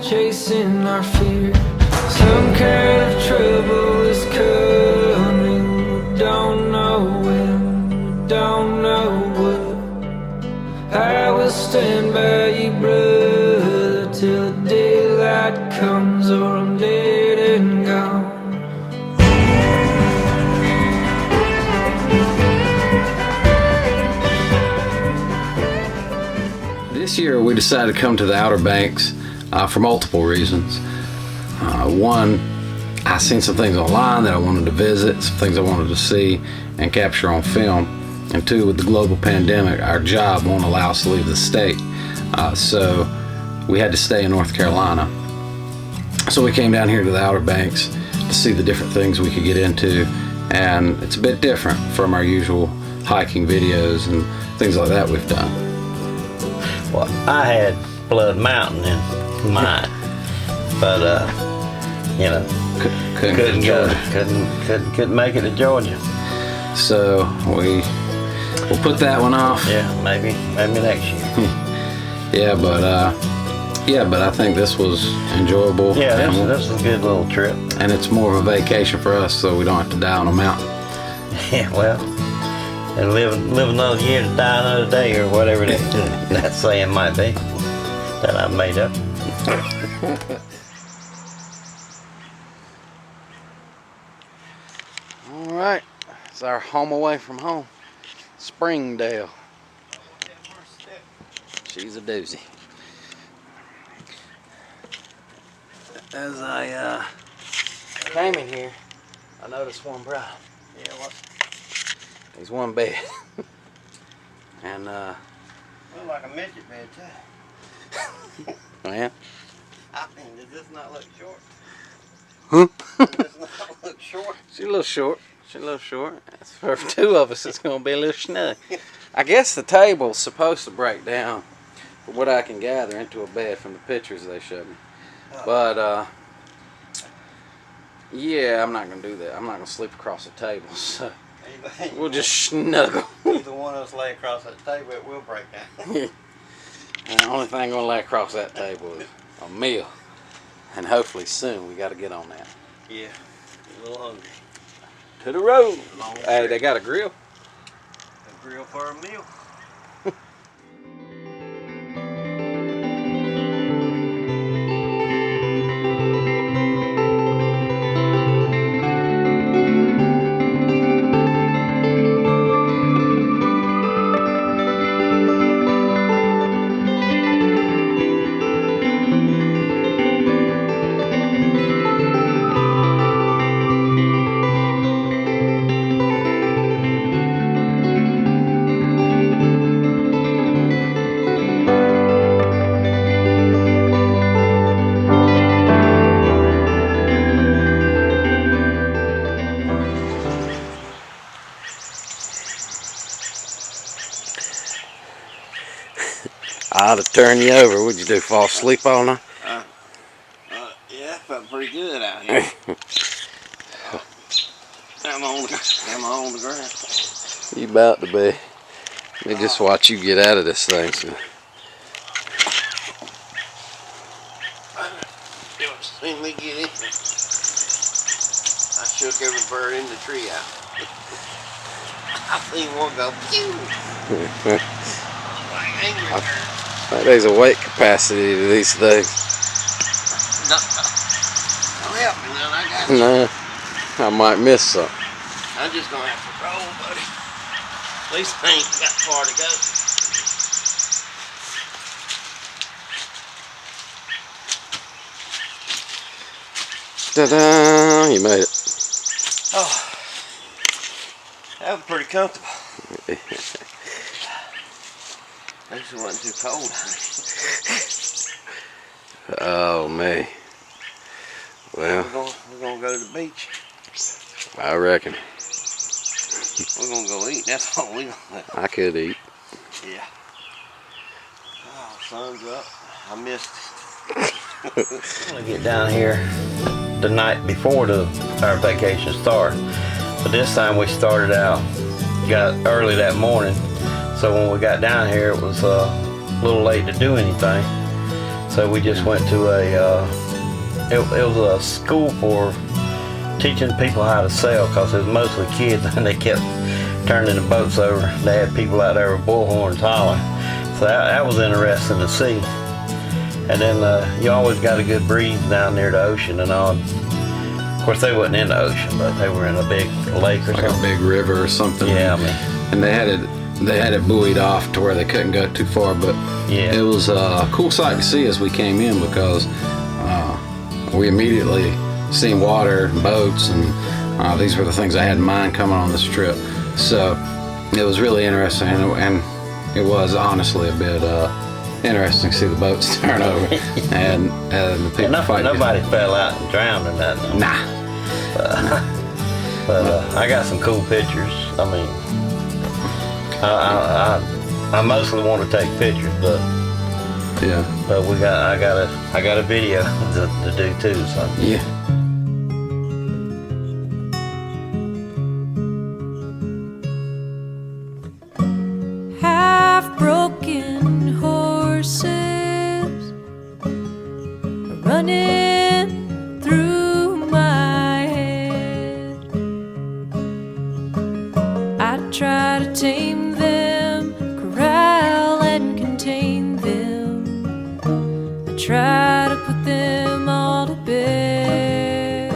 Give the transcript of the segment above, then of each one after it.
chasing our fear. Some kind of trouble is coming. We don't know when, we don't know what. I will stand by you, brother, till the daylight comes, or I'm dead and gone. This year we decided to come to the Outer Banks for multiple reasons. One, I seen some things online that I wanted to visit, some things I wanted to see and capture on film. And two, with the global pandemic, our job won't allow us to leave the state. So we had to stay in North Carolina. So we came down here to the Outer Banks to see the different things we could get into. And it's a bit different from our usual hiking videos and things like that we've done. Well, I had Blood Mountain in mind, but you know, couldn't go, couldn't make it to Georgia. So we'll put that one off. Yeah, maybe next year. Yeah, but I think this was enjoyable. Yeah, this was a good little trip. And it's more of a vacation for us, so we don't have to die on a mountain. Yeah, well, and live another year to die another day, or whatever that saying might be that I made up. All right, it's our home away from home, Springdale. She's a doozy. As I came in here, I noticed one problem. Yeah, what? There's one bed. And Look like a midget bed too. yeah. I mean, does this not look short? Huh? Does this not look short? She's a little short. She's a little short. For two of us, it's gonna be a little snug. I guess the table's supposed to break down, from what I can gather, into a bed from the pictures they showed me. But yeah, I'm not gonna do that. I'm not gonna sleep across the table. So we'll just snuggle. Either one of us lay across that table, it will break down. And the only thing gonna lay across that table is a meal, and hopefully soon. We got to get on that. Yeah, a little hungry. To the road. Hey, they got a grill. A grill for a meal. I ought to turn you over. What'd you do, fall asleep all night? Yeah, felt pretty good out here. I'm on the ground. You about to be. Let me just watch you get out of this thing. So. You seen me get in? I shook every bird in the tree out. I seen one go, pew! Like angry bird. There's a weight capacity to these things. Don't help me now, I got you. No, I might miss something. I'm just gonna have to roll, buddy. At least I ain't got far to go. Ta-da! You made it. Oh, that was pretty comfortable. At least it wasn't too cold. Oh, me. Well, we're gonna go to the beach. I reckon. We're gonna go eat. That's all we gonna do. I could eat. Yeah. Oh, sun's up. I missed it. I'm gonna get down here the night before our vacation started. But this time we started out, got early that morning. So when we got down here, it was a little late to do anything. So we just went to it was a school for teaching people how to sail, because it was mostly kids and they kept turning the boats over. They had people out there with bullhorns hollering. So that was interesting to see. And then you always got a good breeze down near the ocean and all. Of course, they wasn't in the ocean, but they were in a big lake or like something. a big river or something. Yeah, I mean, And they had it buoyed off to where they couldn't go too far. But yeah. it was a cool sight to see as we came in, because we immediately seen water and boats, and these were the things I had in mind coming on this trip. So it was really interesting, and it was honestly a bit interesting to see the boats turn over and the people fighting. Nobody fell out and drowned or nothing. Nah. But I got some cool pictures. I mean, I mostly want to take pictures, but Yeah. I got a video to do too. So Yeah. Half-broken horses are running through my head. I try to tame them, corral and contain them. I try to put them all to bed.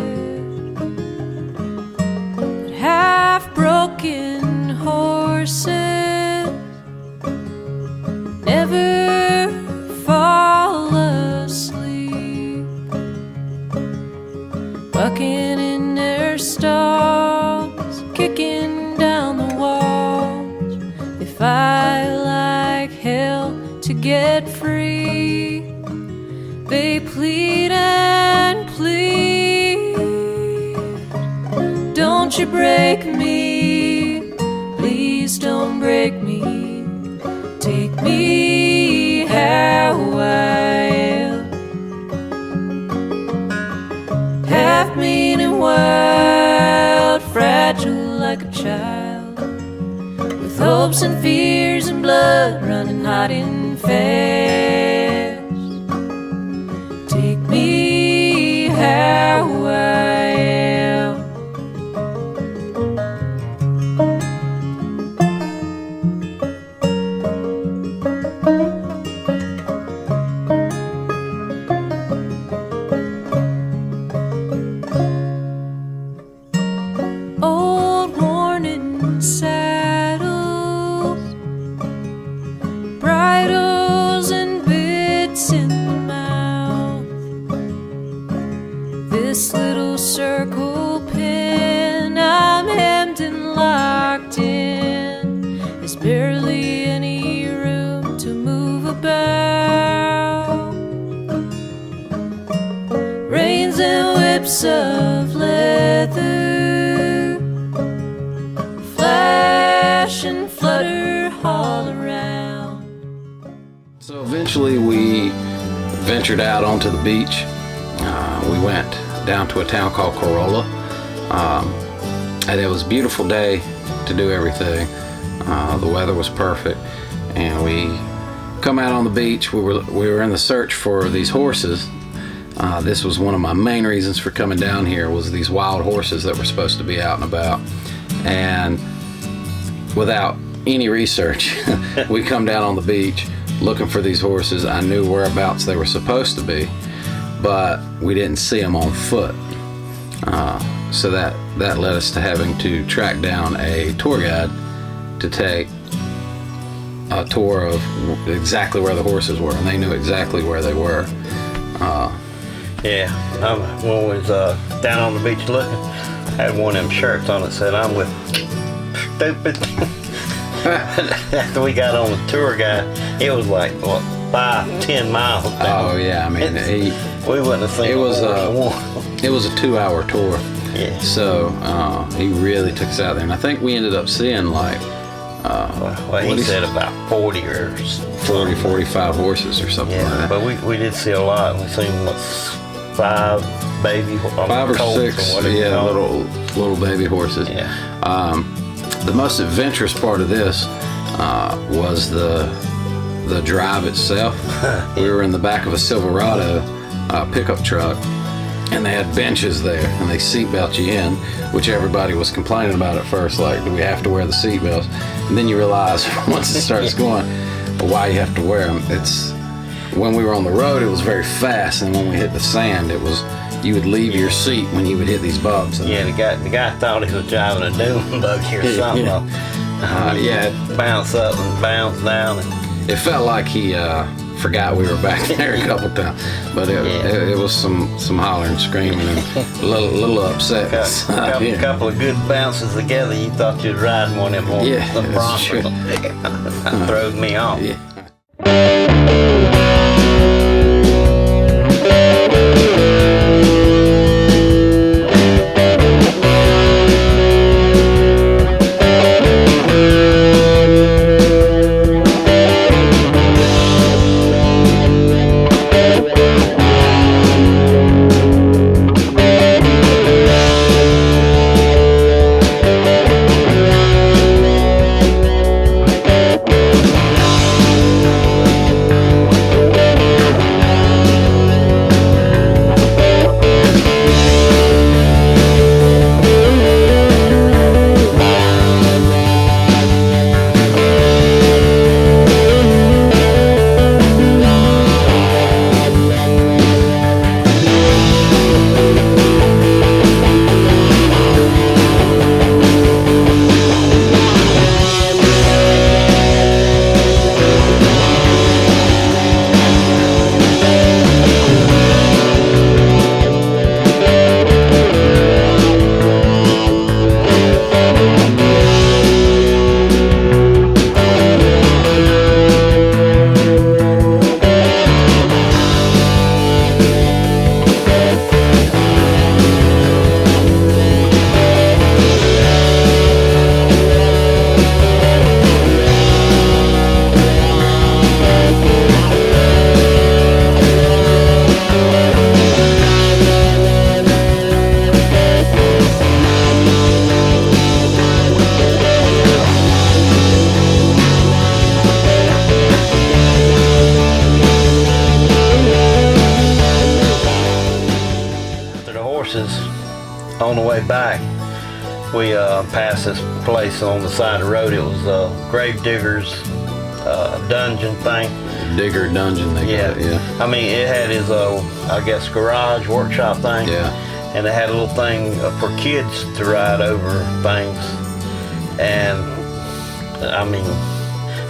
But half-broken horses never fall asleep, bucking in their stalls, kicking down the walls. They fight like hell to get free. They plead and plead, don't you break me, please don't break me. Take me how I am, half mean and wild, fragile like a child, with hopes and fears and blood running hot and fast. Take me how I am. Old worn-in saddles, bridles and bits in the mouth. This little circle pin I'm hemmed and locked in. There's barely any room to move about. Reins and whips of leather flash and flutter all around. So eventually we ventured out onto the beach. We went down to a town called Corolla, and it was a beautiful day to do everything. The weather was perfect, and we come out on the beach. We were in the search for these horses. This was one of my main reasons for coming down here, was these wild horses that were supposed to be out and about. And without any research, we come down on the beach looking for these horses. I knew whereabouts they were supposed to be, but we didn't see them on foot. So that led us to having to track down a tour guide to take a tour of exactly where the horses were, and they knew exactly where they were. yeah, when we was down on the beach looking, I had one of them shirts on that said, "I'm with stupid." After we got on the tour guide, it was like what, 5-10 miles down. Oh yeah, I mean, We wouldn't have seen it was one. it was a 2-hour tour. Yeah. So he really took us out there, and I think we ended up seeing like Well, he said about 40 or 40, 45 horses or something like yeah, that. but we did see a lot. We seen what, 5 baby 5 or colts 6, whatever you yeah, call them. little baby horses. Yeah. The most adventurous part of this was the the drive itself. We were in the back of a Silverado pickup truck, and they had benches there, and they seatbelt you in, which everybody was complaining about at first, like, do we have to wear the seatbelts? And then you realize once it starts going, why you have to wear them. It's when we were on the road, it was very fast, and when we hit the sand, it was you would leave your seat when you would hit these bumps. Yeah, the guy thought he was driving a dune buggy or something. Yeah, Bounce up and bounce down. it felt like he forgot we were back there a couple times, but it was some hollering, screaming, and a little upset. Couple of good bounces together. You thought you'd ride one of them on the that's true. Bronco. Throws me off. Yeah. On the way back, we passed this place on the side of the road. It was Grave Digger's dungeon thing. Digger dungeon, they call it, yeah. I mean, it had his, I guess, garage workshop thing. Yeah. And it had a little thing for kids to ride over things. And, I mean,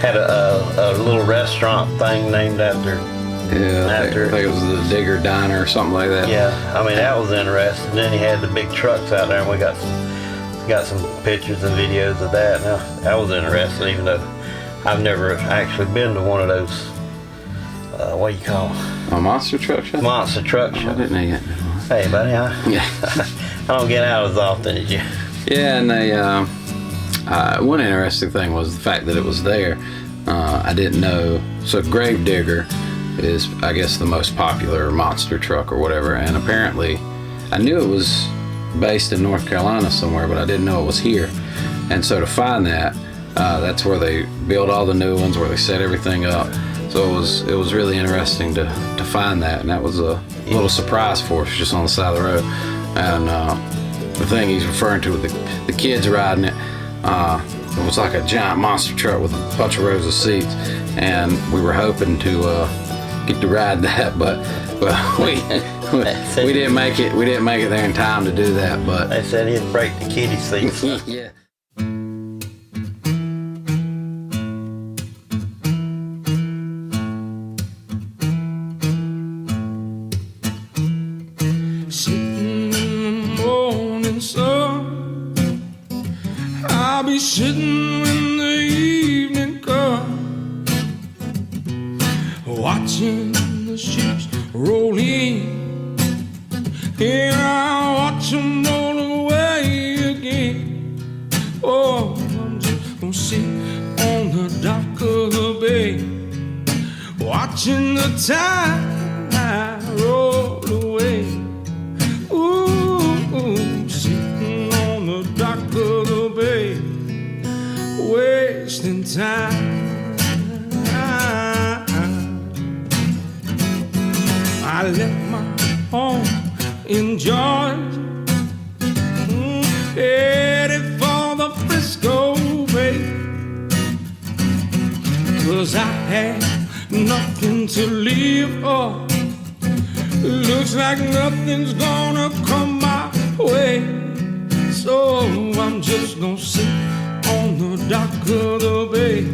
had a little restaurant thing named after. Yeah, I think it was the Digger Diner or something like that. Yeah, I mean, that was interesting. Then he had the big trucks out there, and we got some pictures and videos of that. Now, that was interesting, even though I've never actually been to one of those, what do you call them? A monster truck show? Monster truck I show. didn't know yet. Hey, buddy, Yeah. I don't get out as often as you. Yeah, and they, one interesting thing was the fact that it was there. I didn't know. So Grave Digger is, I guess, the most popular monster truck or whatever, and apparently I knew it was based in North Carolina somewhere, but I didn't know it was here. And so to find that, that's where they build all the new ones, where they set everything up. So it was really interesting to find that, and that was a little surprise for us, just on the side of the road. And the thing he's referring to with the kids riding it, it was like a giant monster truck with a bunch of rows of seats, and we were hoping to get to ride that, but we didn't make it. We didn't make it there in time to do that. But They said he'd break the kiddie seats. yeah. Sitting in the morning sun, I'll be sitting when the evening comes, watching the ships roll in, and I'll watch them roll away again. Oh, I'm just gonna sit on the dock of the bay, watching the tide roll away. Ooh, sitting on the dock of the bay, wasting time. enjoy. Headed for the Frisco Bay, 'cause I had nothing to live for. Looks like nothing's gonna come my way, so I'm just gonna sit on the dock of the bay,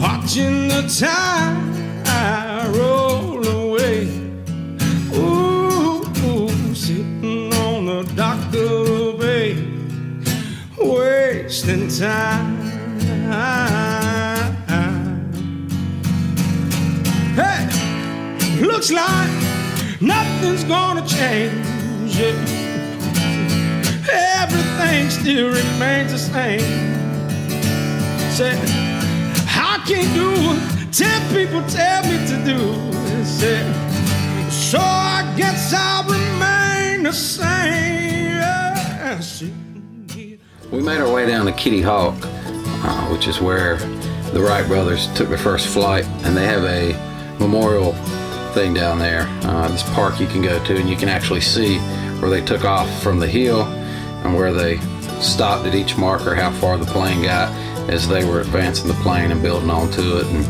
watching the tide roll away. Ooh, sitting on the dock of the bay, wasting time. Hey, looks like nothing's gonna change it. Everything still remains the same. Say, I can't do what 10 people tell me to do. Say, so I guess I'll remain the same. We made our way down to Kitty Hawk, which is where the Wright brothers took their first flight, and they have a memorial thing down there. This park you can go to, and you can actually see where they took off from the hill and where they stopped at each marker, how far the plane got as they were advancing the plane and building onto it. And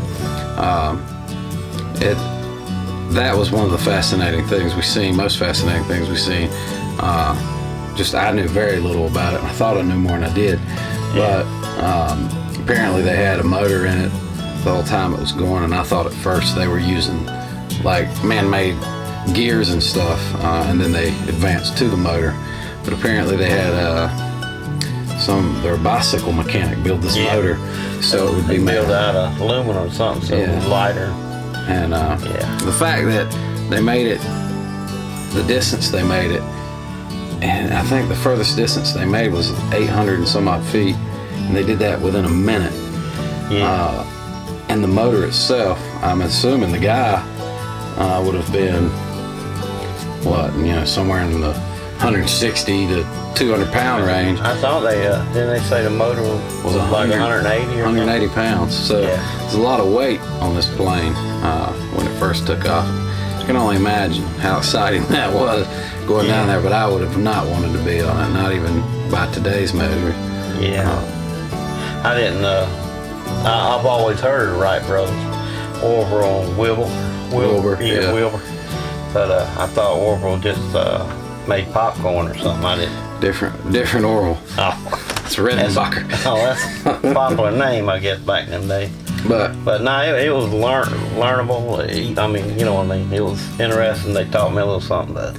that was one of the fascinating things we've seen, most fascinating things we've seen. Just I knew very little about it. I thought I knew more than I did, but apparently they had a motor in it the whole time it was going, and I thought at first they were using like man-made gears and stuff, and then they advanced to the motor. But apparently they had their bicycle mechanic build this motor so it would be made out of aluminum or something, so it was lighter. And the fact that they made it the distance they made it, and I think the furthest distance they made was 800 and some odd feet, and they did that within a minute. And the motor itself, I'm assuming the guy would have been somewhere in the 160 to 200 pound range. I thought didn't they say the motor was like 180 or 180 pounds. So there's a lot of weight on this plane when it first took off. I can only imagine how exciting that was going down there, but I would have not wanted to be on it, not even by today's measure. I didn't I've always heard of Wright brothers, Orville and Wilbur. Wilbur. But I thought Orville just made popcorn or something. I didn't. Different Orville. Oh, it's Redenbacher. That's a popular name, I guess, back in the day. But no, it was learnable. I mean, you know what I mean. It was interesting. They taught me a little something. But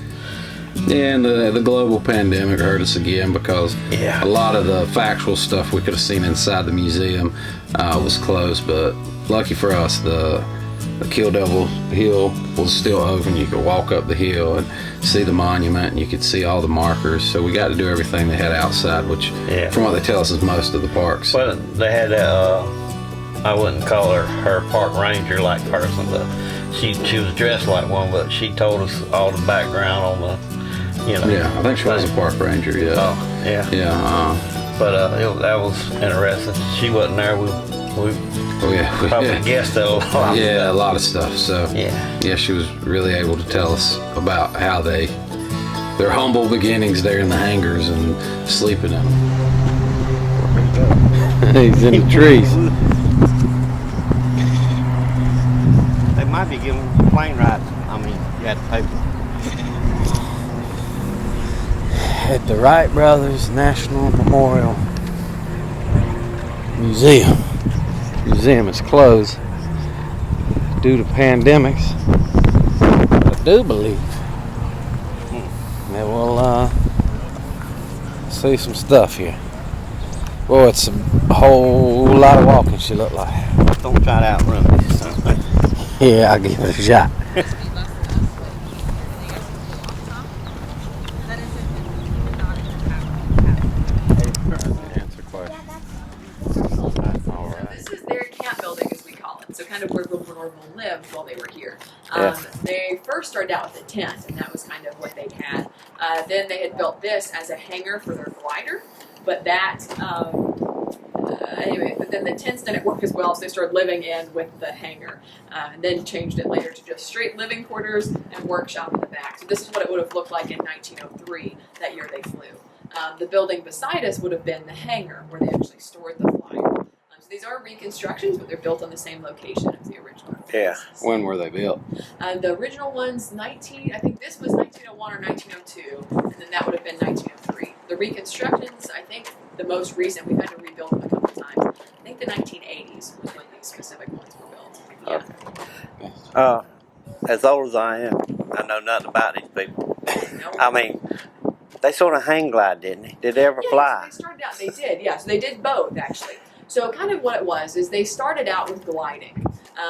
and the global pandemic hurt us again because a lot of the factual stuff we could have seen inside the museum was closed. But lucky for us, the Kill Devil Hill was still open. You could walk up the hill and see the monument, and you could see all the markers. So we got to do everything they had outside, which, from what they tell us, is most of the parks. But they had that. I wouldn't call her park ranger like person, but she was dressed like one. But she told us all the background on the, Yeah, I think she was a park ranger. Yeah. Oh, yeah. Yeah. But that was interesting. She wasn't there. We probably guessed a lot. Yeah, a lot of stuff. So she was really able to tell us about how their humble beginnings there in the hangars and sleeping in them. He's in the trees. They might be giving plane rides. I mean, you had to pay for it. At the Wright Brothers National Memorial Museum. Museum is closed due to pandemics. I do believe that we'll see some stuff here. Well, it's a whole lot of walking, she looked like. Don't try to outrun me. Yeah, I'll give it a shot. Lived while they were here. They first started out with a tent, and that was kind of what they had. Then they had built this as a hangar for their glider, but that Anyway, but then the tents didn't work as well, so they started living in with the hangar, and then changed it later to just straight living quarters and workshop in the back. So this is what it would have looked like in 1903, that year they flew. The building beside us would have been the hangar where they actually stored the flyer. So these are reconstructions, but they're built on the same location as the original. Yeah. When were they built? The original one's I think this was 1901 or 1902, and then that would have been 1903. The reconstructions, I think the most recent, we've had to rebuild them a couple times. I think the 1980s was when these specific ones were built. Yeah. As old as I am, I know nothing about these people. No. I mean, they sort of hang glide, didn't they? Did they ever fly? So they started out, they did, yeah. So they did both, actually. So kind of what it was is they started out with gliding.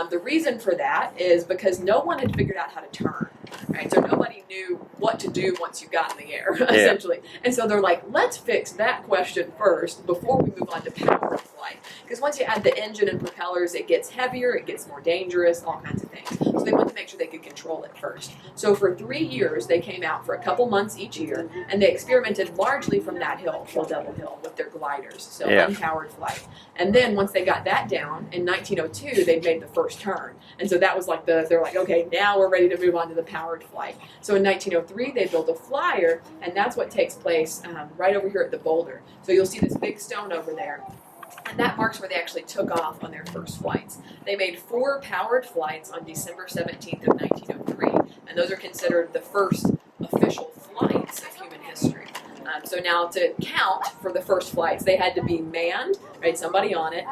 The reason for that is because no one had figured out how to turn, right? So nobody knew what to do once you got in the air, essentially. And so they're like, let's fix that question first before we move on to powered flight. Because once you add the engine and propellers, it gets heavier, it gets more dangerous, all kinds of things. So they wanted to make sure they could control it first. So for 3 years, they came out for a couple months each year, and they experimented largely from that hill, Kill Devil Hill, with their gliders, so unpowered flight. And then once they got that down, in 1902, they made the first turn. And so that was like they're like, okay, now we're ready to move on to the powered flight. So in 1903, they built a flyer, and that's what takes place right over here at the boulder. So you'll see this big stone over there. And that marks where they actually took off on their first flights. They made 4 powered flights on December 17th of 1903, and those are considered the first official flights of human history. So now to count for the first flights, they had to be manned, right, somebody on it,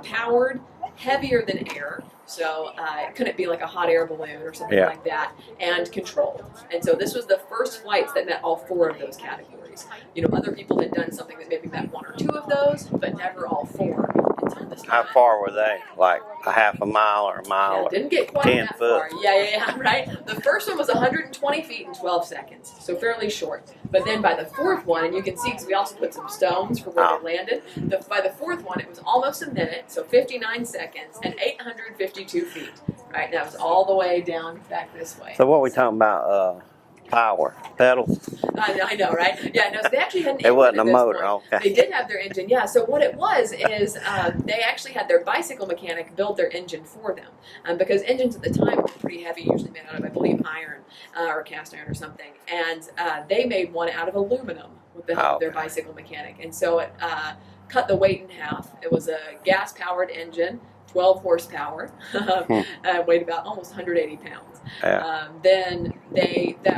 powered, heavier than air, so it couldn't be like a hot air balloon or something like that, and controlled. And so this was the first flights that met all 4 of those categories. You know, other people had done something that maybe met 1 or 2 of those, but never all 4 until this time. How far were they? Like a half a mile or a mile? Yeah, didn't get quite 10 that foot. far. Yeah, right? The first one was 120 feet in 12 seconds, so fairly short. But then by the 4th one, and you can see because we also put some stones for where they landed, by the 4th one, it was almost a minute, so 59 seconds, and 852 feet. Right, that was all the way down back this way. So what are we talking about? Power pedals? I know, right? Yeah, no, so they actually had an engine. It wasn't at a this motor, point. okay. They did have their engine, yeah. So what it was is they actually had their bicycle mechanic build their engine for them. Because engines at the time were pretty heavy, usually made out of, I believe, iron or cast iron or something. And they made one out of aluminum with the help of their bicycle mechanic. And so it cut the weight in half. It was a gas-powered engine, 12 horsepower, weighed about almost 180 pounds. Then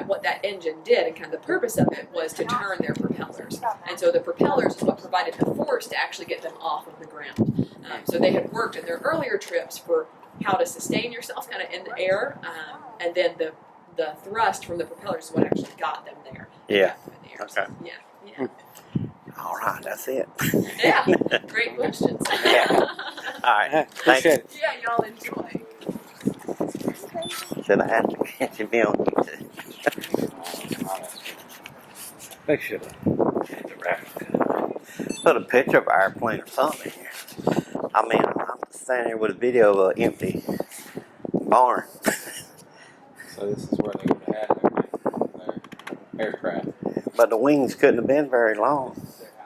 what that engine did, and kind of the purpose of it, was to turn their propellers. And so the propellers is what provided the force to actually get them off of the ground. So they had worked in their earlier trips for how to sustain yourself kind of in the air, and then the thrust from the propellers is what actually got them there. Yeah. In the air. Okay. So, yeah. All right, that's it. Yeah, great questions. Yeah. All right. Thank you. Yeah, y'all enjoy. Should I have to catch him on YouTube? They should have. Put a picture of an airplane or something here. I mean, I'm standing here with a video of an empty barn. So this is where they would have had their aircraft. But the wings couldn't have been very long.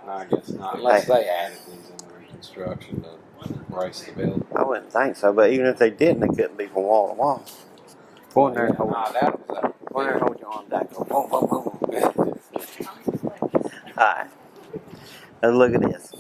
No, I guess not. Unless they added these in the reconstruction to embrace the building. I wouldn't think so, but even if they didn't, they couldn't be from wall to wall. Go in there and hold, go in there and hold your arm back. Go boom, boom, boom. Alright. Let's look at this.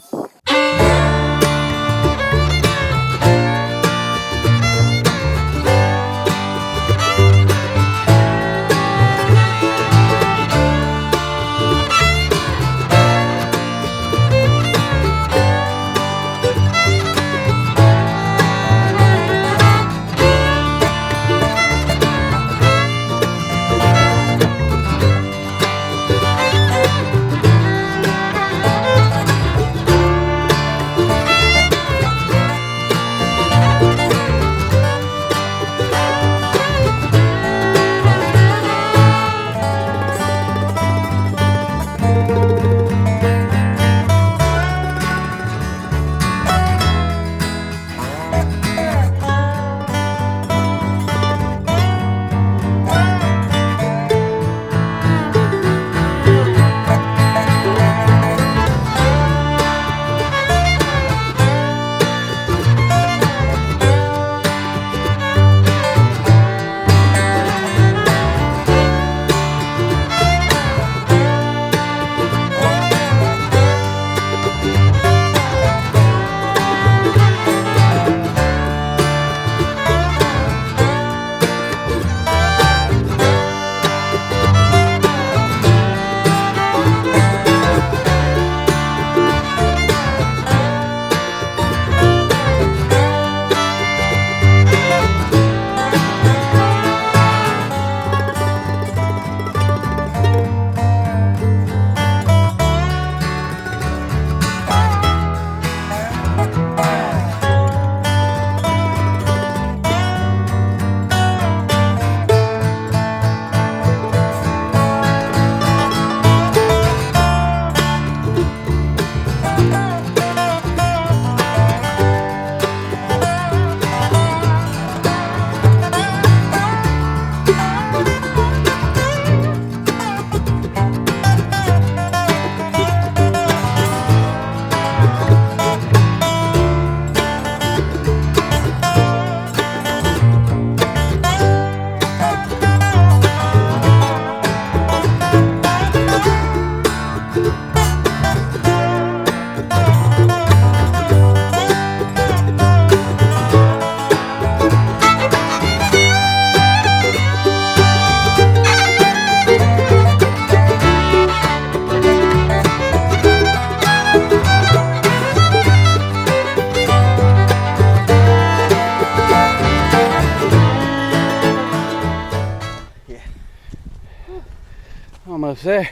almost there.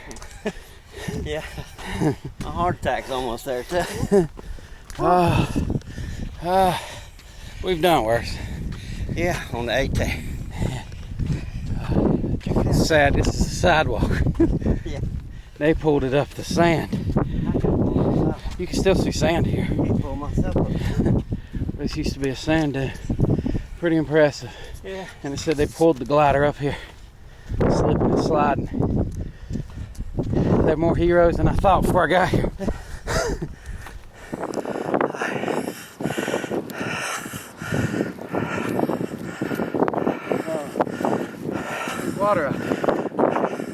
Yeah. My heart attack's almost there too. We've done worse. Yeah, on the 18th. It's sad. This is a sidewalk. Yeah. They pulled it up the sand. You can still see sand here. Pull myself up. This used to be a sand dune. Pretty impressive. Yeah. And it said they pulled the glider up here, slipping and sliding. They're more heroes than I thought before I got here. Water up.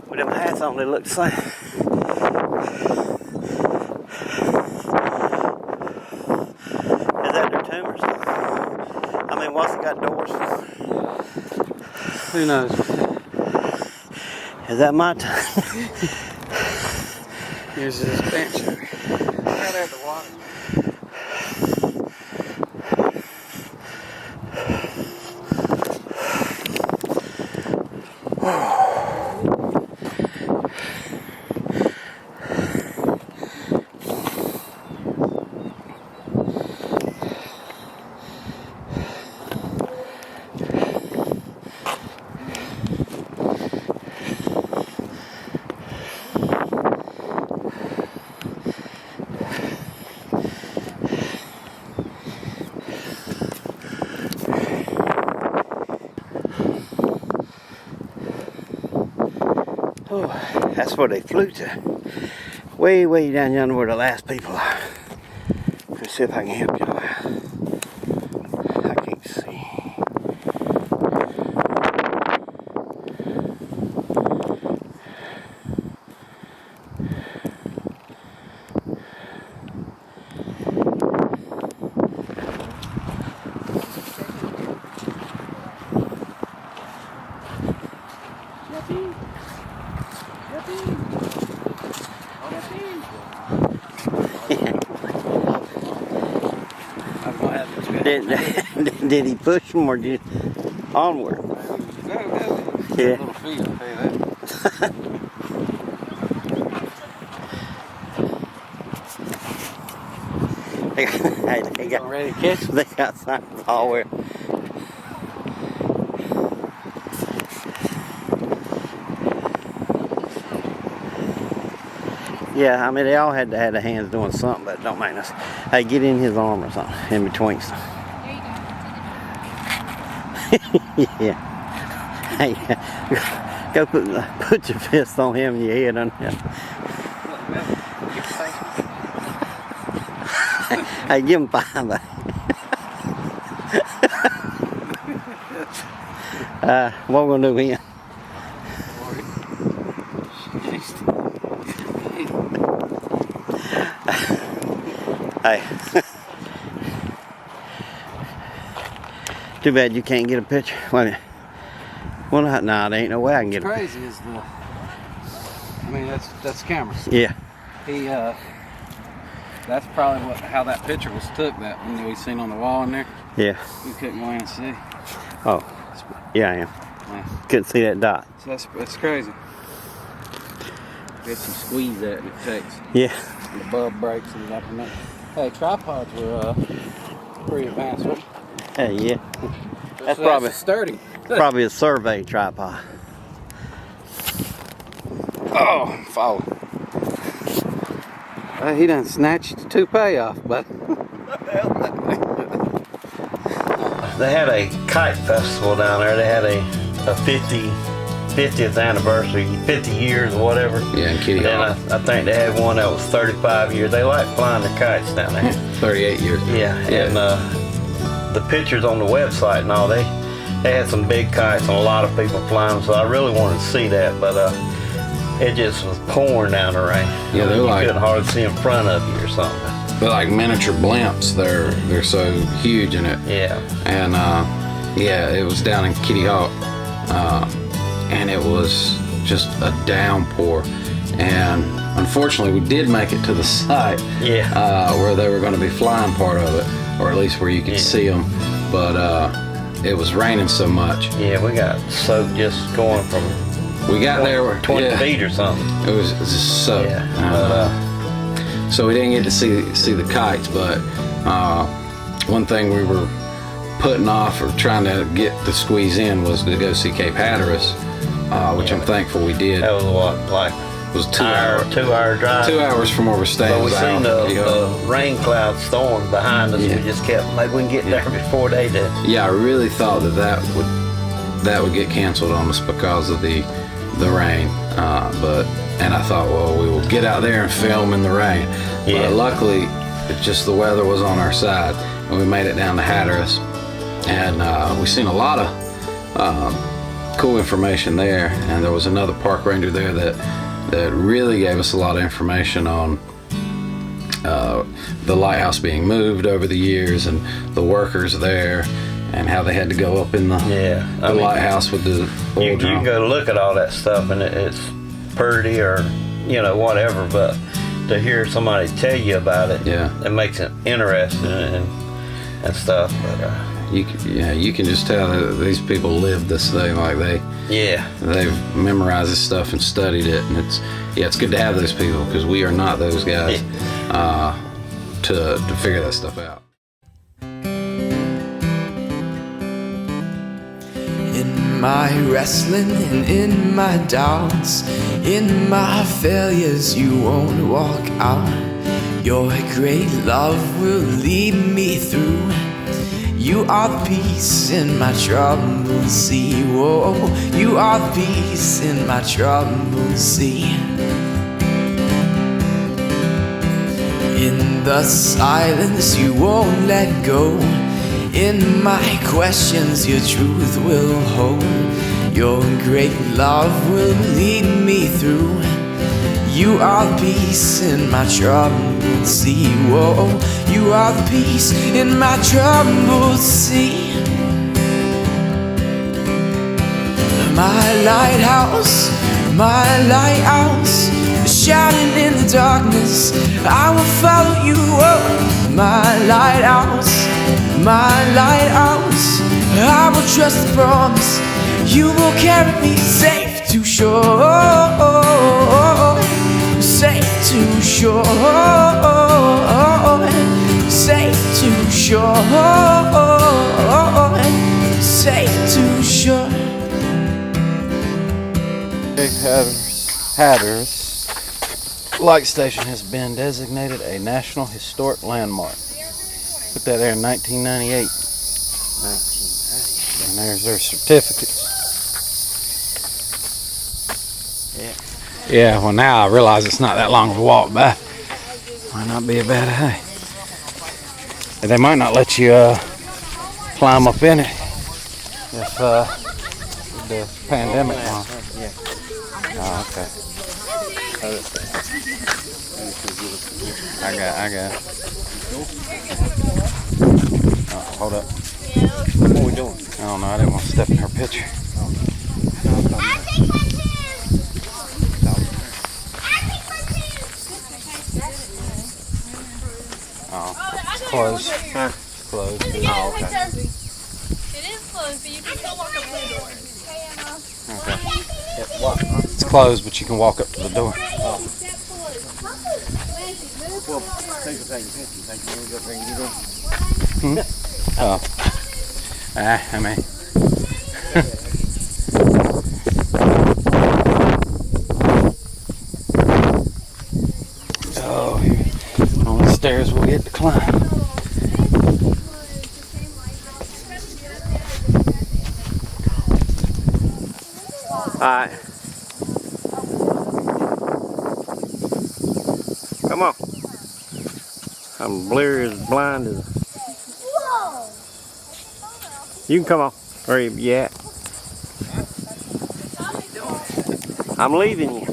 With them hats on, they look the same. Is that their tumors? I mean, what's it got doors? Who knows? Is that my tumor? Here's this bench. Right at the water. Oh, that's where they flew to. Way, way down yonder where the last people are. Let's see if I can help y'all out. I can't see. Did he push him or did onward? Yeah. Little feet, I'll tell you that. They got Ready to catch him? they got something all where. Yeah, I mean they all had to have their hands doing something, but it don't make us. Hey, get in his arm or something in between stuff. Yeah. Hey, go put your fist on him and your head on him. Hey, give him 5. What we gonna do here? Hey. Too bad you can't get a picture. Wait a minute. Well, no, there ain't no way I can get a picture. Crazy is the. I mean, that's cameras. Yeah. He that's probably how that picture was took. That one we seen on the wall in there. Yeah. You couldn't go in and see. Oh. Yeah, I am. Yeah. Couldn't see that dot. So that's crazy. Get some squeeze that and it takes. Yeah. And the bulb breaks and up and up. Hey, tripods were pretty advanced, right? Hey, yeah. That's So probably sturdy. probably a survey tripod. Oh, fall. He done snatched the toupee off, but They had a kite festival down there. They had a 50th anniversary, 50 years or whatever. Yeah, in Kitty And Hawk. then I think they had one that was 35 years. They like flying their kites down there. 38 years. Yeah, and the pictures on the website and all, they had some big kites and a lot of people flying them, so I really wanted to see that, but it just was pouring down the rain. Yeah, they're you like- couldn't hardly see in front of you or something. They're like miniature blimps. They're so huge in it. Yeah. And yeah, it was down in Kitty Hawk, and it was just a downpour. And unfortunately, we did make it to the site Yeah. where they were going to be flying part of it. or at least where you could see them. But it was raining so much. Yeah, we got soaked just going from We got there 20 feet or something. It was just soaked. Yeah, So we didn't get to see the kites, but one thing we were putting off or trying to get to squeeze in was to go see Cape Hatteras, which I'm thankful we did. that was what, like It was 2 hours. 2 hour drive. 2 hours from where we're staying. But we was seen out, the rain cloud storm behind us. Yeah. We just kept, maybe we can get there before they did. Yeah, I really thought that would get canceled on us because of the rain. And I thought, well, we will get out there and film in the rain. Yeah. But luckily, it's just the weather was on our side, and we made it down to Hatteras, and we seen a lot of cool information there. And there was another park ranger there that really gave us a lot of information on the lighthouse being moved over the years and the workers there and how they had to go up in the lighthouse with the oil You drum. can go look at all that stuff and it's pretty or, whatever, but to hear somebody tell you about it, it makes it interesting and stuff. But you can just tell that these people live this thing, like they've memorized this stuff and studied it, and it's good to have those people, because we are not those guys to figure that stuff out. In my wrestling and in my doubts, in my failures, you won't walk out. Your great love will lead me through. You are the peace in my troubled sea. Whoa, you are the peace in my troubled sea. In the silence, you won't let go. In my questions, your truth will hold. Your great love will lead me through. You are the peace in my troubled sea. Whoa, you are the peace in my troubled sea. My lighthouse, shining in the darkness, I will follow you. Oh, my lighthouse, I will trust the promise. You will carry me safe to shore, safe to shore, safe to shore, safe to shore. Cape Hatteras Light Station has been designated a National Historic Landmark. Put that there in 1998. And there's their certificates. Yeah, well now I realize it's not that long of a walk back. Might not be a bad idea. And they might not let you climb up in it if the pandemic on. Oh, okay. I got it. Oh, hold up. What are we doing? I don't know. I didn't want to step in her picture. Oh, it's closed. It's closed. Oh, okay. It is closed, but you can still walk up to the door. Okay. It's closed, but you can walk up to the door. Oh. I mean. Oh, here. On the stairs we'll get to climb. Alright. Come on. I'm blurry as blind as. You can come on. Where are you at? I'm leaving you.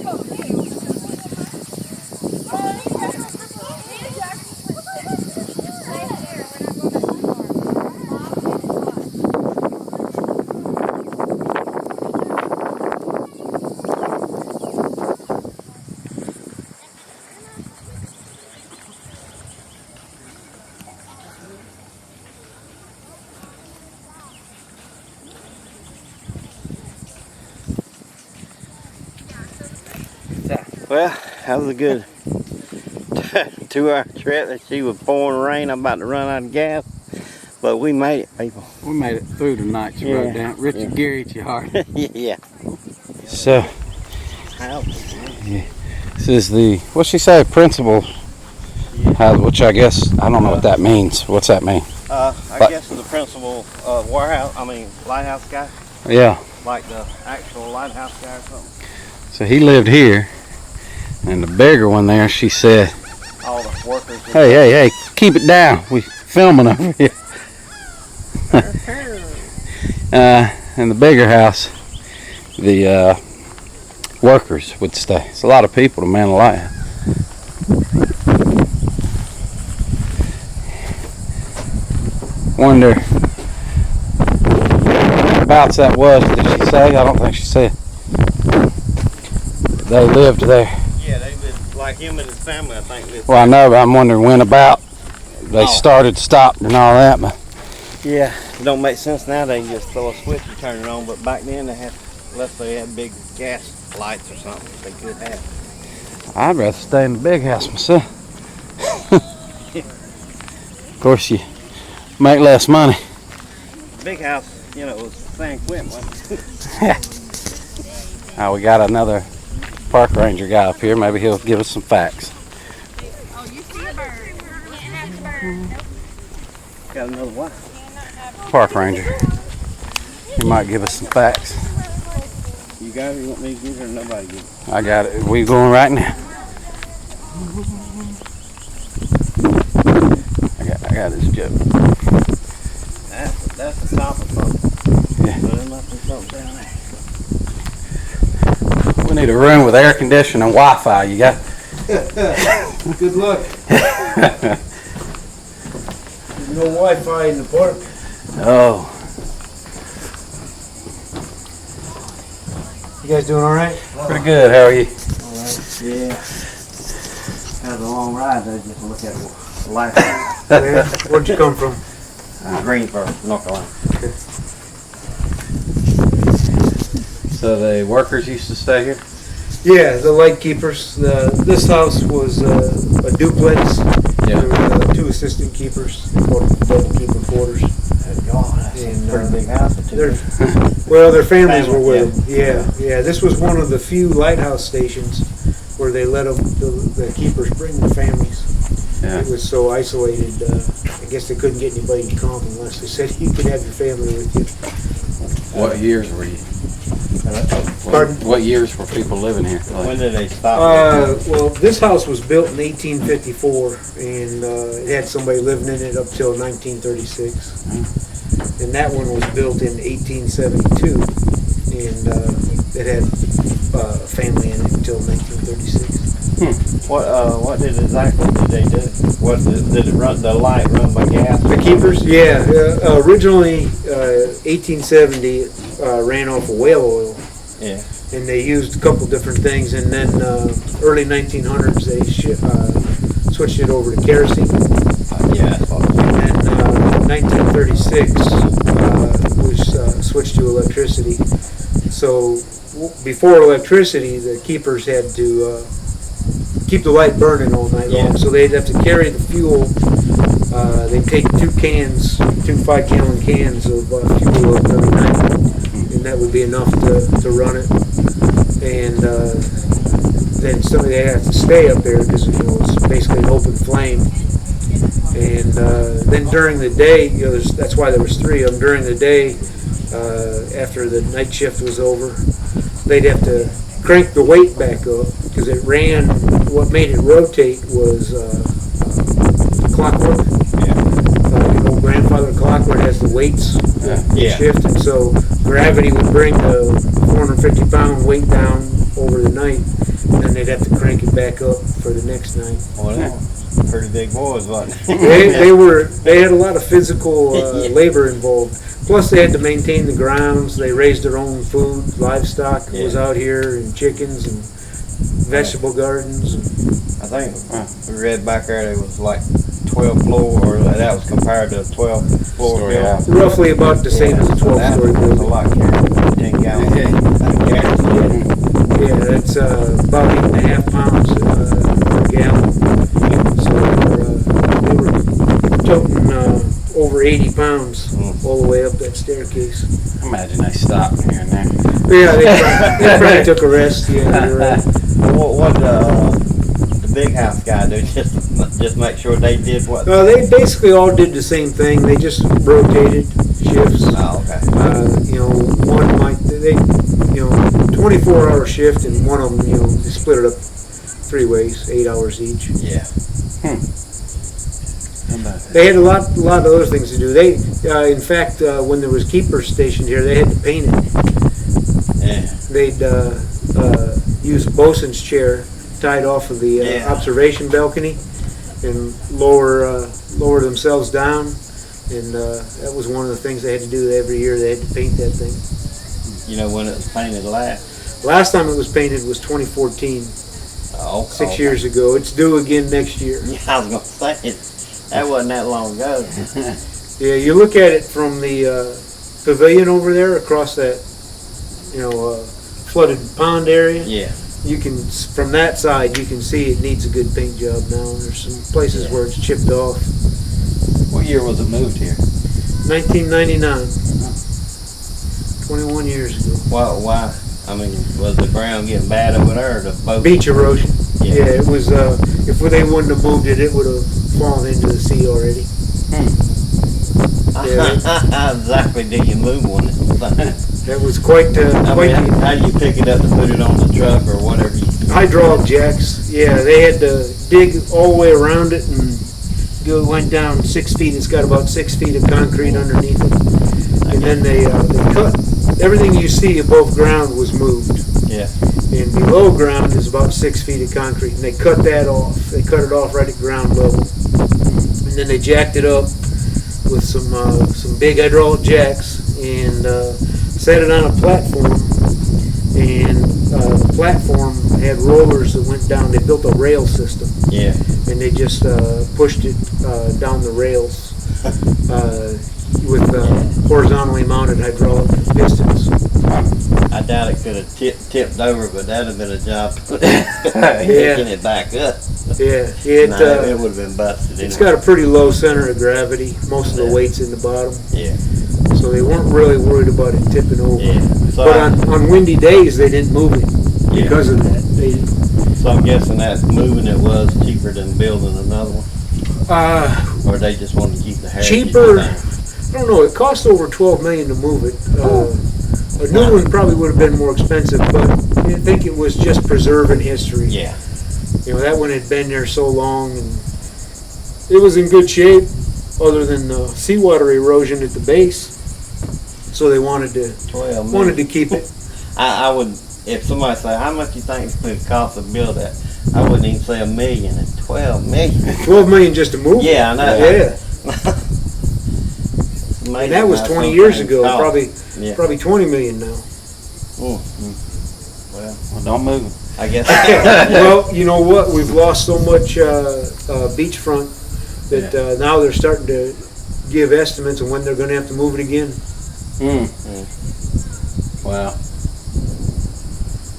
Well, that was a good 2-hour trip. And she was pouring rain. I'm about to run out of gas. But we made it, people. We made it through tonight. She wrote down Richard Gere at your heart. Yeah. So, House. this is the, what's she say, principal house, which I guess, I don't know what that means. What's that mean? I But- guess the principal lighthouse guy. Yeah. Like the actual lighthouse guy or something. So he lived here. And the bigger one there, she said, All the workers. hey, keep it down. We filming over here. In the bigger house, the workers would stay. It's a lot of people to man a lighthouse. Wonder whereabouts that was. Did she say? I don't think she said. They lived there. Yeah, they lived like him and his family, I think. Lived. Well, I know, but I'm wondering when about they Oh. started, stopped, and all that. But Yeah, it don't make sense now. They can just throw a switch and turn it on. But back then they had, unless they had big gas lights or something, they could have. I'd rather stay in the big house myself. Of course, you make less money. Big house, you know, it was San Quentin, wasn't it? We got another park ranger guy up here. Maybe he'll give us some facts. Oh, you see a bird. Can't have the bird. Got another one. Park ranger. He might give us some facts. You got it? You want me to give it or nobody give it? I got it. We going right now. I got his joke. That's the top of something. Yeah. So there must be something down there. We need a room with air conditioning and Wi-Fi. You got? Good luck. There's no Wi-Fi in the park. Oh, You guys doing all right? pretty good. How are you? All right. Yeah. That was a long ride though, just to look at the lighthouse. Where'd you come from? Greensboro, North Carolina. So the workers used to stay here? Yeah, the light keepers. This house was a duplex. Yeah. There were 2 assistant keepers, double keeper quarters. God, that's And, a pretty big house for Their, two. well, their families were Family, with them. Yeah. This was one of the few lighthouse stations where they let them, the keepers bring their families. Yeah. It was so isolated. I guess they couldn't get anybody to come unless they said you could have your family with you. What years were you? Pardon? What years were people living here? When did they stop? Well, this house was built in 1854, and it had somebody living in it up till 1936. And that one was built in 1872, and it had a family in it until 1936. What did they do? What did it run? The light run by gas? The keepers? Yeah. Originally, 1870, it ran off of whale oil. Yeah. And they used a couple different things, and then early 1900s they switched it over to kerosene. Yeah, that's what. And then 1936 was switched to electricity. So before electricity, the keepers had to keep the light burning all night long. Yeah. So they'd have to carry the fuel. They'd take 2 5-gallon cans of fuel every night, and that would be enough to run it. And then somebody had to stay up there because it's basically an open flame. And then during the day, that's why there was 3 of them. During the day, after the night shift was over, they'd have to crank the weight back up because it ran. What made it rotate was clockwork. The old grandfather clock where it has the weights that Yeah. shift, and so gravity would bring the 450-pound weight down over the night, and then they'd have to crank it back up for the next night. Well, they were pretty big boys, wasn't They had a lot of physical labor involved. Plus, they had to maintain the grounds. They raised their own food. Livestock was out here, and chickens and vegetable gardens. I think we read back there it was like 12 floor, or that was compared to a 12 floor Story building. house. Roughly about the same as a So that 12-story was a building. lot carried, 10 gallons. Yeah, that's about 8.5 pounds 80 pounds all the way up that staircase. Imagine they stopped here and there. Yeah, they probably took a rest. Yeah, you're right. What the big house guy do? Just make sure they did what? They basically all did the same thing. They just rotated shifts. Oh, okay. One might, 24-hour shift, and one of them, they split it up 3 ways, 8 hours each. Yeah. They had a lot of other things to do. They, in fact, when there was keepers stationed here, they had to paint it. Yeah. They'd use a bosun's chair tied off of the observation balcony and lower themselves down, and that was one of the things they had to do every year. They had to paint that thing. You know when it was painted last? Last time it was painted was 2014, 6 years ago. It's due again next year. Yeah, I was gonna say that wasn't that long ago. Yeah, you look at it from the pavilion over there across that, flooded pond area. Yeah. You can, from that side, you can see it needs a good paint job now. There's some places where it's chipped off. What year was it moved here? 1999. 21 years ago. Why? I mean, was the ground getting bad over there? Or the boat? Beach erosion. Yeah, it was. If they wouldn't have moved it, it would have fallen into the sea already. How exactly do you move one? That was quite. How do you pick it up to put it on the truck or whatever? Hydraulic jacks. Yeah, they had to dig all the way around it and went down 6 feet. It's got about 6 feet of concrete underneath it, and then they cut everything you see above ground was moved. Yeah. And below ground is about 6 feet of concrete, and they cut that off. They cut it off right at ground level, and then they jacked it up with some big hydraulic jacks and set it on a platform. And the platform had rollers that went down. They built a rail system. Yeah. And they just pushed it down the rails with horizontally mounted hydraulic pistons. I doubt it could have tipped over, but that'd have been a job picking it back up. Yeah, it would have been busted. It's got a pretty low center of gravity. Most of the weight's in the bottom. Yeah. So they weren't really worried about it tipping over. Yeah. So but on windy days, they didn't move it because of that. So I'm guessing that moving it was cheaper than building another one? Or they just wanted to keep the heritage cheaper? thing? I don't know. It cost over $12 million to move it. A new one probably would have been more expensive, but I think it was just preserving history. Yeah. That one had been there so long, and it was in good shape, other than seawater erosion at the base. So they wanted to keep it. I would, if somebody said, how much you think it would cost to build that? I wouldn't even say $1 million. It's $12 million. $12 million just to move it? Yeah, I know. Yeah. And that was 20 years ago. Probably 20 million now. Well, don't move. I guess. Well, you know what? We've lost so much beachfront that now they're starting to give estimates of when they're going to have to move it again. Wow.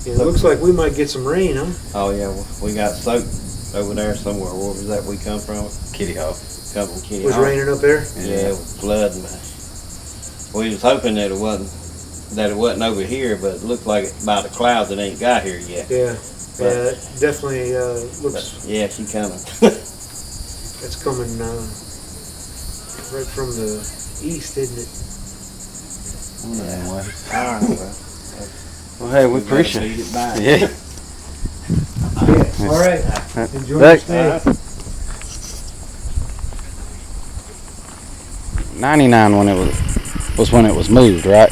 It looks like we might get some rain, huh? Oh yeah, we got soaked over there somewhere. Where was that we come from? Kitty Hawk. Come from Kitty Was Hawk. raining up there? Yeah, it was flooding. We was hoping that it wasn't over here, but it looked like it's by the clouds that ain't got here yet. Yeah. Yeah, it definitely looks. Yeah, she coming. That's coming right from the east, isn't it? All right, well, hey, we appreciate it. Yeah. All right. Enjoy your stay. 99 when it was when it was moved, right?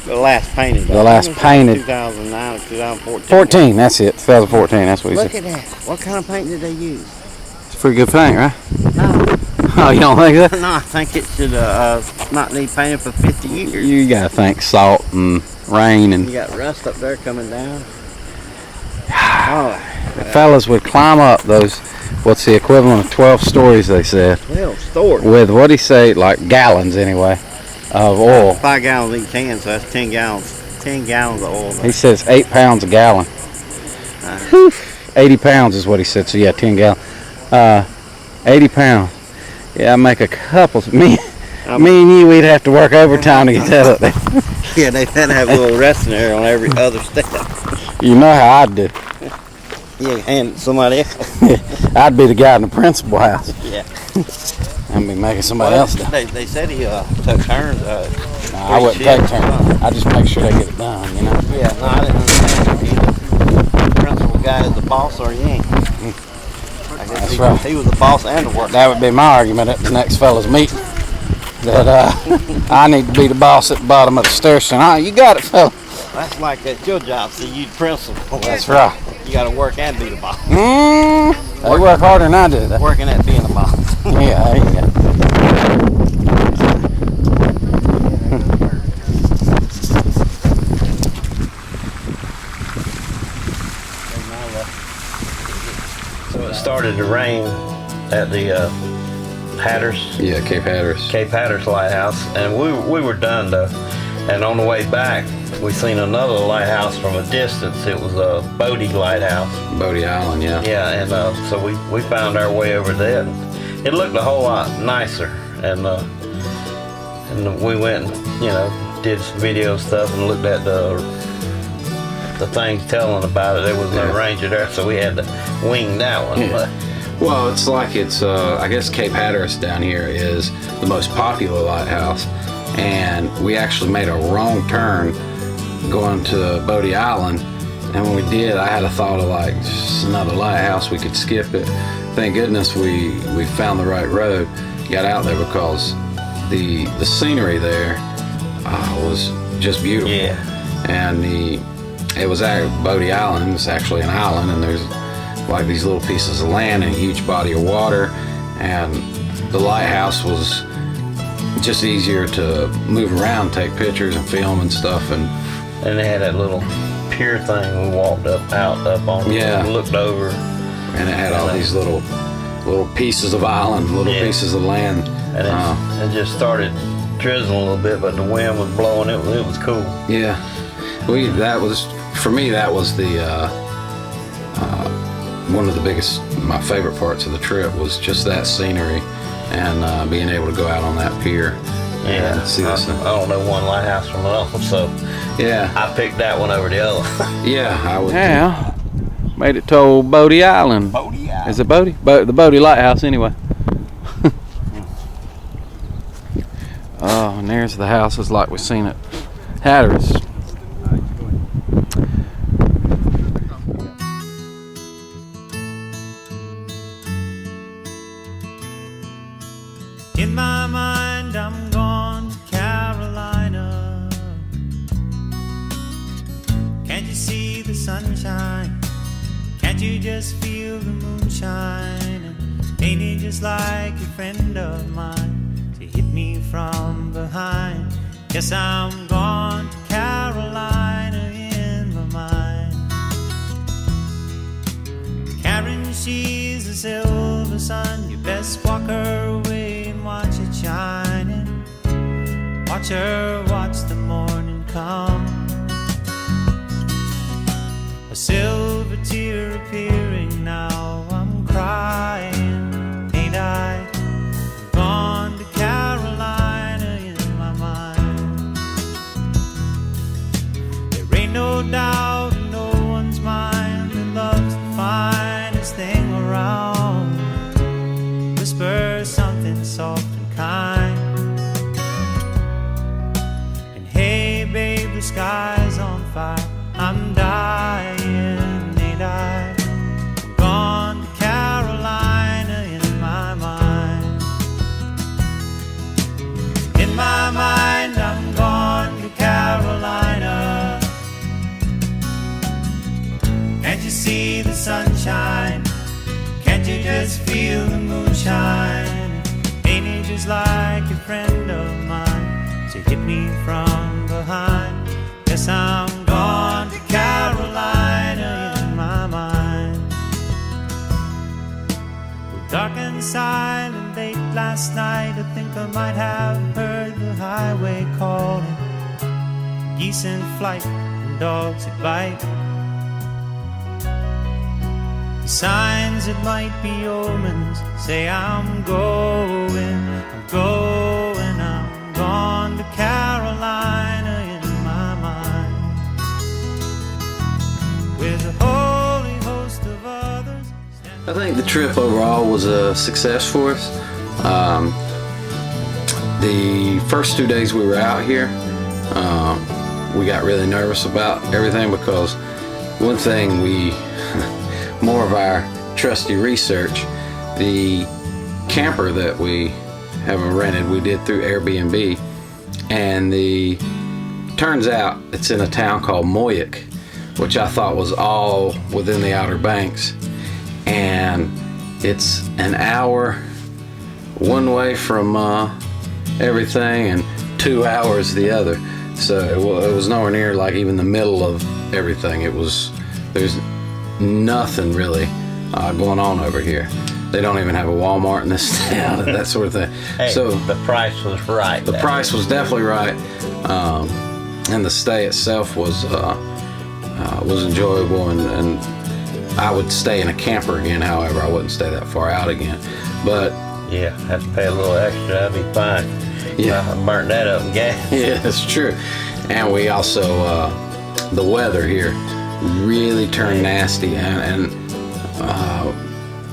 The last painted. The last painted. 2009 or 2014. 14, that's it. 2014, that's what he Look said. at that. What kind of paint did they use? It's a pretty good paint, right? No. Oh, you don't think that? No, I think it should not need painted for 50 years. You gotta think salt and rain and You got rust up there coming down. Oh, fellas would climb up those, what's the equivalent of 12 stories, they said, 12 stories. with, what'd he say, like gallons anyway, of oil. 5 gallons each can, so that's 10 gallons. 10 gallons of oil. He says 8 pounds a gallon. Whew. 80 pounds is what he said, so yeah, 10 gallons. 80 pounds. Yeah, I make a couple. Me and you, we'd have to work overtime to get that up there. Yeah, they had to have a little resting area on every other step. You know how I'd do. Yeah, hand it to somebody else. I'd be the guy in the principal house. Yeah. I'd be making somebody else do. They said he took turns. Nah, I wouldn't take turns. I just make sure they get it done, you know. Yeah, no, I didn't understand if the principal guy is the boss or he ain't. I guess That's right. He was the boss and the worker. That would be my argument at the next fella's meeting. That I need to be the boss at the bottom of the stairs. Saying, you got it, fella. That's like at your job. See, you the principal. That's right. You got to work and be the boss. They work harder than I do. Working at being the boss. Yeah, there you go. So it started to rain at the Hatteras. Yeah, Cape Hatteras. Cape Hatteras Lighthouse, and we were done though. And on the way back, we seen another lighthouse from a distance. It was a Bodie Lighthouse. Bodie Island, yeah. Yeah, and so we found our way over there. And it looked a whole lot nicer, and we went and did some video stuff and looked at the things telling about it. There was no ranger there, so we had to wing that one. Yeah. But Well, it's like I guess Cape Hatteras down here is the most popular lighthouse, and we actually made a wrong turn going to Bodie Island, and when we did, I had a thought of like, just another lighthouse, we could skip it. Thank goodness we found the right road, got out there, because the scenery there was just beautiful. Yeah. And it was at Bodie Island. It's actually an island, and there's like these little pieces of land and a huge body of water, and the lighthouse was just easier to move around, take pictures and film and stuff. And they had that little pier thing we walked up on. Yeah. And looked over. And it had all these little pieces of island, little pieces of land. And it just started drizzling a little bit, but the wind was blowing. It was cool. Yeah, for me that was the one of the biggest, my favorite parts of the trip was just that scenery and being able to go out on that pier. Yeah, and see this thing. I don't know one lighthouse from another, so Yeah, I picked that one over the other. yeah, I would. Yeah, made it to old Bodie Island. Bodie Island. Is it Bodie? The Bodie Lighthouse, anyway. Oh, and there's the houses like we seen at Hatteras. In my mind, I'm gone to Carolina. Can't you see the sunshine? Can't you just feel the moonshine? And ain't it just like a friend of mine to hit me from behind? Guess I'm gone to Carolina in my mind. Karen, she's a silver sun. You best walk her away and watch it shining. Watch her watch the morning come. A silver tear appearing now. I'm crying, ain't I? Gone to Carolina in my mind. There ain't no doubt in no one's mind that love's the finest thing around. Whisper something soft and kind. And hey babe, the sky's on fire. I'm dying, ain't I? I'm gone to Carolina in my mind. In my mind, I'm gone to Carolina. Can't you see the sunshine? Can't you just feel the moonshine? Ain't it just like a friend of mine to hit me from behind? Yes, I'm gone to Carolina in my mind. Well, dark and silent late last night, I think I might have heard the highway calling. Geese in flight and dogs that bite. The signs that might be omens say I'm going, I'm gone to Carolina in my mind. With a holy host of others. I think the trip overall was a success for us. The first 2 days we were out here, we got really nervous about everything because one thing more of our trusty research, the camper that we have rented, we did through Airbnb, and turns out it's in a town called Moyock, which I thought was all within the Outer Banks, and it's an hour one way from everything and 2 hours the other. So it was nowhere near like even the middle of everything. There's nothing really going on over here. They don't even have a Walmart in this town and that sort of thing. Hey, so the price was right. The price was definitely right, and the stay itself was enjoyable. And I would stay in a camper again. However, I wouldn't stay that far out again. But yeah, have to pay a little extra. That'd be fine. Yeah, I burnt that up in gas. Yeah, that's true. And we also the weather here really turned nasty, and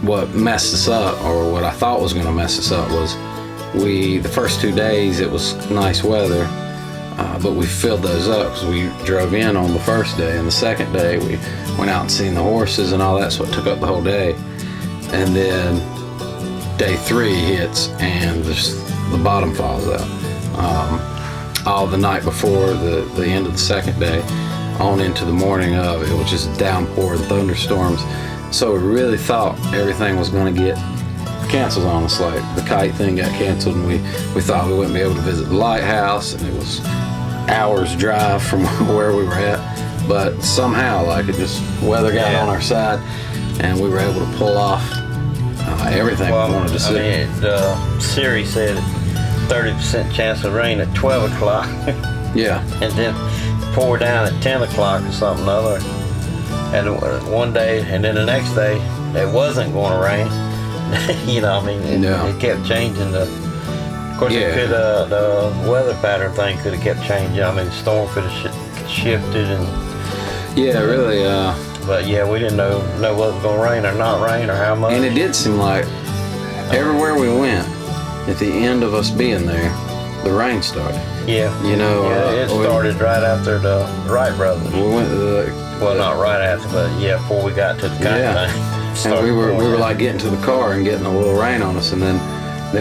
what messed us up, or what I thought was going to mess us up, was the first 2 days it was nice weather, but we filled those up because we drove in on the first day, and the second day we went out and seen the horses and all that, so it took up the whole day. And then day 3 hits and the bottom falls out. All the night before the end of the second day on into the morning of, it was just downpour and thunderstorms. So we really thought everything was going to get canceled on us. Like the kite thing got canceled, and we thought we wouldn't be able to visit the lighthouse, and it was hours drive from where we were at. But somehow, like, it just weather got on our side, and we were able to pull off everything we wanted to see. I mean, Siri said 30% chance of rain at 12 o'clock. Yeah. And then pour down at 10 o'clock or something other. And one day, and then the next day, it wasn't going to rain. You know, I mean, it kept changing. Of course, the weather pattern thing could have kept changing. I mean, the storm could have shifted and. Yeah, really. But yeah, we didn't know whether it was going to rain or not rain or how much. And it did seem like everywhere we went, at the end of us being there, the rain started. Yeah. You know. It started right after the Wright brothers. We went to well, not right after, but yeah, before we got to the kite thing. And we were like getting to the car and getting a little rain on us, and then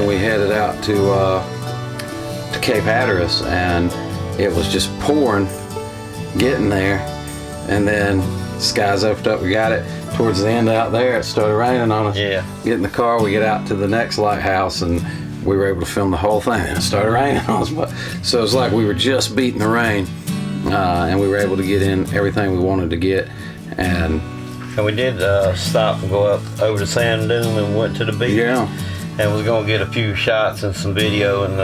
we headed out to Cape Hatteras, and it was just pouring, getting there, and then skies opened up. We got it towards the end out there. It started raining on us. Yeah. Get in the car. We get out to the next lighthouse, and we were able to film the whole thing. And it started raining on us. So it was like we were just beating the rain, and we were able to get in everything we wanted to get. And we did stop and go up over to Sand Dune and went to the beach. Yeah. And we was gonna get a few shots and some video, and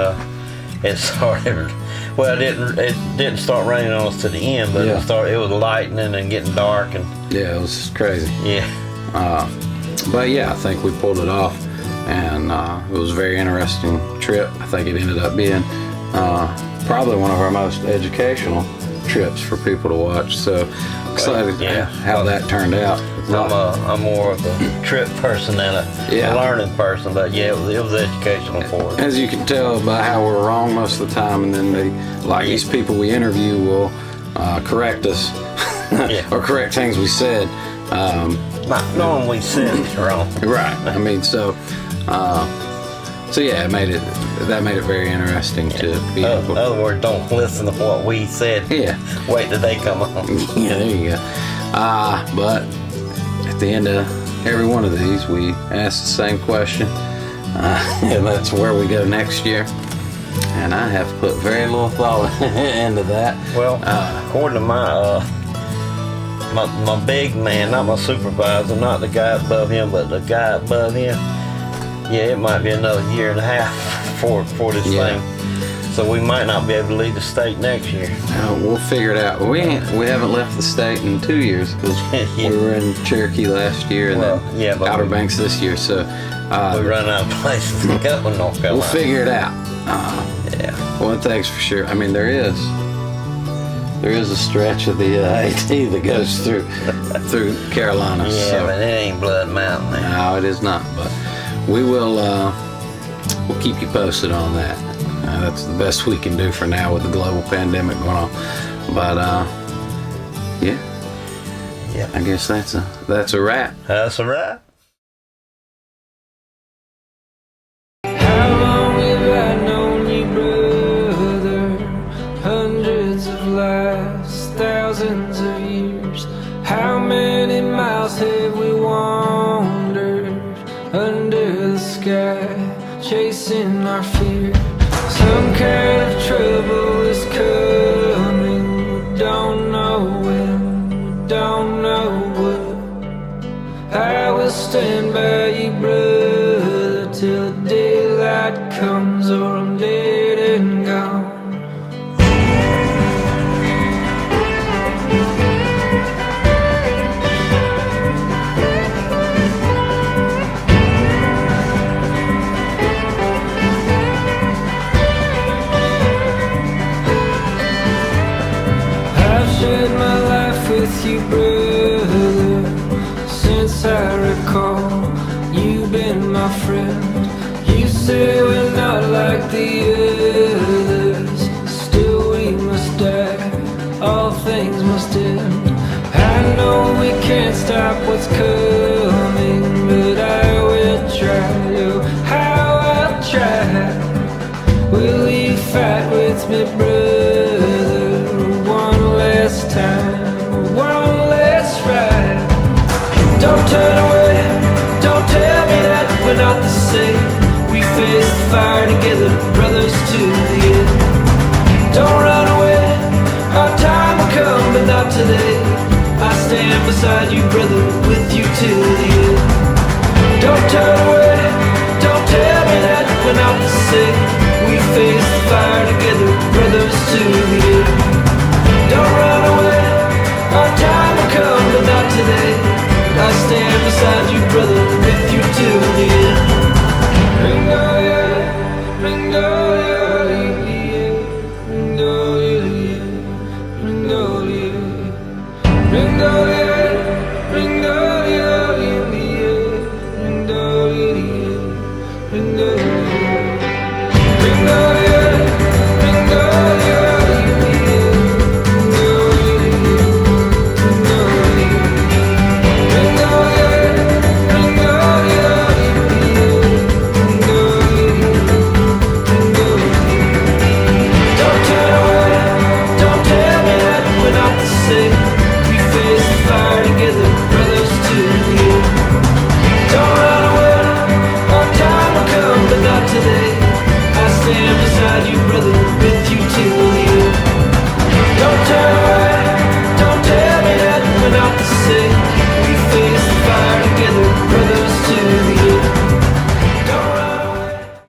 it started. Well, it didn't start raining on us to the end, but it was lightning and getting dark, and yeah, it was crazy. Yeah. But yeah, I think we pulled it off, and it was a very interesting trip. I think it ended up being probably one of our most educational trips for people to watch. So excited how that turned out. I'm more of a trip person than a learning person, but yeah, it was educational for us. As you can tell by how we're wrong most of the time, and then these people we interview will correct us or correct things we said. Not knowing we said it's wrong. Right. I mean, so yeah, that made it very interesting to be able to. In other words, don't listen to what we said. Yeah. Wait till they come on. Yeah, there you go. But at the end of every one of these, we ask the same question, and that's where we go next year. And I have put very little thought into that. Well, according to my big man, not my supervisor, not the guy above him, but the guy above him. Yeah, it might be another year and a half for this thing. So we might not be able to leave the state next year. We'll figure it out. We haven't left the state in 2 years because Yeah. we were in Cherokee last year and Well, then yeah, but Outer we- Banks this year. So We run out of places to go in North Carolina. we'll figure it out. Yeah. One thing's for sure. I mean, there is a stretch of the AT that goes through Carolina. Yeah, so. but it ain't Blood Mountain. Man. No, it is not. But we will. We'll keep you posted on that. That's the best we can do for now with the global pandemic going on. But yeah, I guess that's a wrap. That's a wrap. How long have I known you, brother? Hundreds of lives, thousands of years. How many miles have we wandered under the sky, chasing our fear? Some kind of trouble is coming. We don't know when, we don't know what. I will stand by you, brother, till daylight comes or I'm dead and gone. I've shared my life with you, brother, since I recall. You've been my friend. You say we're not like the others, still we must die, all things must end. I know we can't stop what's coming, but I will try. Oh, how I'll try. Will you fight with me, brother, one last time, one last ride? Don't turn away, don't tell me that we're not the same. We face the fire together, brothers to the end. Don't run away, our time will come, but not today. I stand beside you, brother, with you till the end. Don't turn away, don't tell me that we're not the same. We face the fire together, brothers to the end. Don't run away, our time will come, but not today. I stand beside you, brother, with you till the end. Ringolia, Ringolia, Ringolia, Ringolia, Ringolia, Ringolia, Ringolia, Ringolia. Today, I stand